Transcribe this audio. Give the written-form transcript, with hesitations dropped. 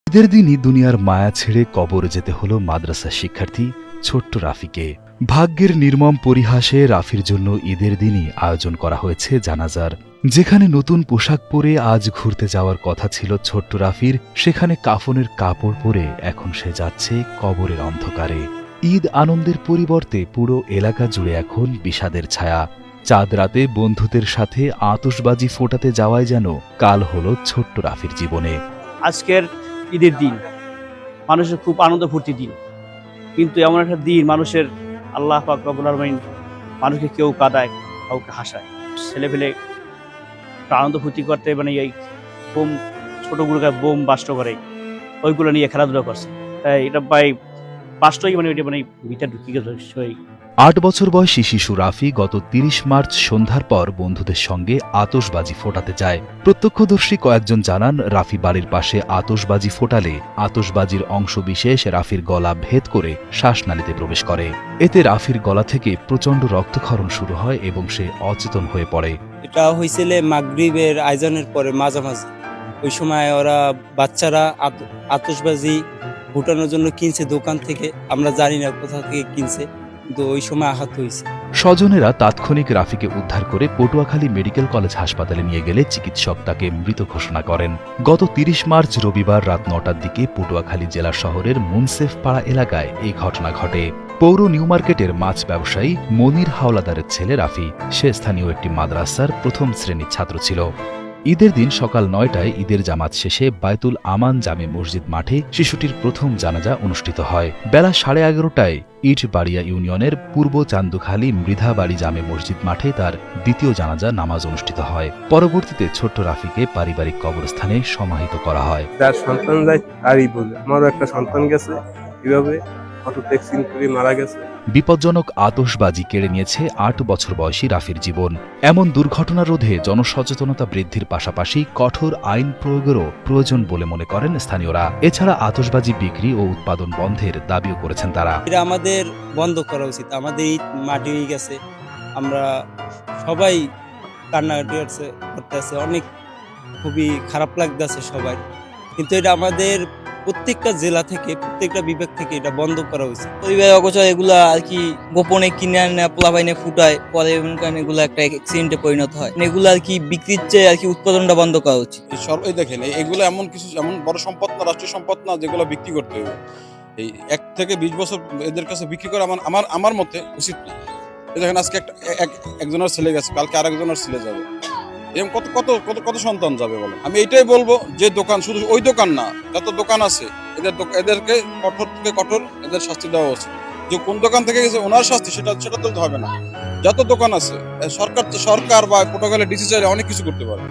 ঈদের দিনই দুনিয়ার মায়া ছেড়ে কবর যেতে হলো মাদ্রাসা শিক্ষার্থী ছোট্ট রাফিকে। ভাগ্যের নির্মম পরিহাসে রাফির জন্য ঈদের দিনই আয়োজন করা হয়েছে জানাজার। যেখানে নতুন পোশাক পরে আজ ঘুরতে যাওয়ার কথা ছিল ছোট্ট রাফির, সেখানে কাফনের কাপড় পরে এখন সে যাচ্ছে কবরের অন্ধকারে। ঈদ আনন্দের পরিবর্তে পুরো এলাকা জুড়ে এখন বিষাদের ছায়া। চাঁদ রাতে বন্ধুদের সাথে আতশবাজি ফোটাতে যাওয়াই যেন কাল হলো ছোট্ট রাফির জীবনে। আজকের ঈদের দিন মানুষের খুব আনন্দ ফুর্তি দিন, কিন্তু এমন একটা দিন মানুষের আল্লাহ পাক রব্বুল আলামিন মানুষকে কেউ কাঁদায়, কাউকে হাসায়। ছেলে পেলে আনন্দ ফুর্তি করতে এই বোম, ছোটগুলোকে বোম বাস্ট করে ওইগুলো নিয়ে খেলাধুলা করছে। এটা বাস্তবই এটা ভিতরে ঢুকিয়ে গেছে। ৮ বছর বয়সী শিশু রাফি গত ৩০ মার্চ সন্ধ্যার পর বন্ধুদের সঙ্গে আতশবাজি ফোটাতে যায়। প্রত্যক্ষদর্শী কয়েকজন জানান, রাফি বাড়ির পাশে আতশবাজি ফোটালে আতশবাজির অংশবিশেষ রাফির গলা ভেদ করে শ্বাসনালীতে প্রবেশ করে। এতে রাফির গলা থেকে প্রচণ্ড রক্তক্ষরণ শুরু হয় এবং সে অচেতন হয়ে পড়ে। এটা হয়েছিল মাগরিবের আয়োজনের পরে মাঝামাঝি। ওই সময় ওরা বাচ্চারা আতশবাজি ফুটানোর জন্য কিনছে দোকান থেকে, আমরা জানি না কোথা থেকে কিনছে, কিন্তু ওই সময় আহত হয়েছে। স্বজনেরা তাৎক্ষণিক রাফিকে উদ্ধার করে পটুয়াখালী মেডিকেল কলেজ হাসপাতালে নিয়ে গেলে চিকিৎসক তাকে মৃত ঘোষণা করেন। গত ৩০ মার্চ রবিবার রাত ৯টার দিকে পটুয়াখালী জেলা শহরের মুনসেফপাড়া এলাকায় এই ঘটনা ঘটে। পৌর নিউ মার্কেটের মাছ ব্যবসায়ী মনির হাওলাদারের ছেলে রাফি, সে স্থানীয় একটি মাদ্রাসার প্রথম শ্রেণীর ছাত্র ছিল। ঈদের দিন সকাল ৯টায় ঈদের জামাত শেষে বায়তুল আমান জামে মসজিদ মাঠে শিশুটির প্রথম জানাজা অনুষ্ঠিত হয়। বেলা 11:30টায় ইটবাড়িয়া ইউনিয়নের পূর্ব চান্দুখালী মৃধাবাড়ি জামে মসজিদ মাঠে তার দ্বিতীয় জানাজা নামাজ অনুষ্ঠিত হয়। পরবর্তীতে ছোট্ট রাফিকে পারিবারিক কবরস্থানে সমাহিত করা হয়। যার সন্তান যায় তারই বোঝে। আমারও একটা সন্তান গেছে, এভাবে অটো অ্যাক্সিডেন্ট করে মারা গেছে। বিপজ্জনক আতশবাজি কেড়ে নিয়েছে ৮ বছর বয়সী রাফির জীবন। এমন দুর্ঘটনা রোধে জনসচেতনতা বৃদ্ধির পাশাপাশি কঠোর আইন প্রয়োগেরও প্রয়োজন বলে মনে করেন স্থানীয়রা। এছাড়া আতশবাজি বিক্রি ও উৎপাদন বন্ধের দাবিও করেছেন তারা। এটা আমাদের বন্ধ করা উচিত। আমাদের ঈদ মাটি হয়ে গেছে, আমরা সবাই কান্নাকাটি করতেছে, অনেক খুবই খারাপ লাগতেছে সবাই, কিন্তু এটা আমাদের প্রত্যেকটা জেলা থেকে, প্রত্যেকটা বিভাগ থেকে এটা বন্ধ করা উচিত। পরিবার অগোচর এগুলা আর কি গোপনে কিনে আনে, পোলাপাইনে ফুটায়, পরে এগুলো একটা অ্যাক্সিডেন্টে পরিণত হয়। এগুলো আর কি বিক্রির চেয়ে আর কি উৎপাদনটা বন্ধ করা উচিত। এই দেখেন, এগুলো এমন কিছু, এমন বড় সম্পদ না, রাষ্ট্রীয় সম্পদ না, যেগুলো বিক্রি করতে হবে। এই ১ থেকে ২০ বছর এদের কাছে বিক্রি করা আমার মতে উচিত না। এই দেখেন, আজকে একজনের ছেলে গেছে, কালকে আরেকজনের ছেলে যাবে, এরকম কত কত কত কত সন্তান যাবে বলে। আমি এটাই বলবো যে দোকান, শুধু ওই দোকান না, যত দোকান আছে এদেরকে কঠোর থেকে কঠোর এদের শাস্তি দেওয়া উচিত। যে কোন দোকান থেকে গেছে ওনার শাস্তি সেটা তুলতে হবে না। যত দোকান আছে সরকার বা পটুয়াখালী ডিসি চাইলে অনেক কিছু করতে পারে।